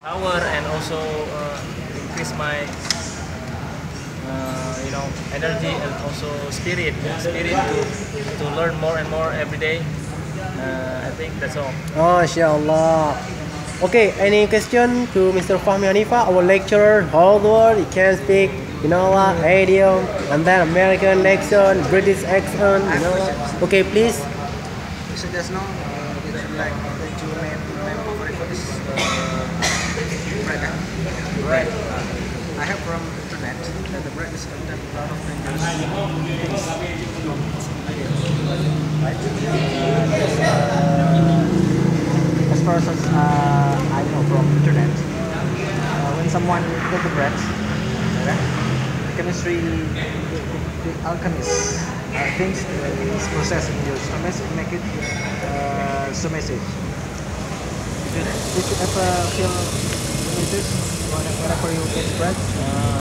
power and also increase my energy and also spirit to learn more and more every day. I think that's all. Oh, inshallah. Okay, any question to Mr. Fahmi Hanifa, our lecturer, whole world, he can speak, idiom, and then American accent, British accent, Okay, please. You suggest no that you like that you made my favorite food is bread. Right. I have from internet that the bread is contain a lot of dangerous things. Right? As far as I know from internet, when someone get the bread, okay, the chemistry, the alchemist thinks this process in your stomach and make it submissive. Did you ever feel this whenever you eat bread?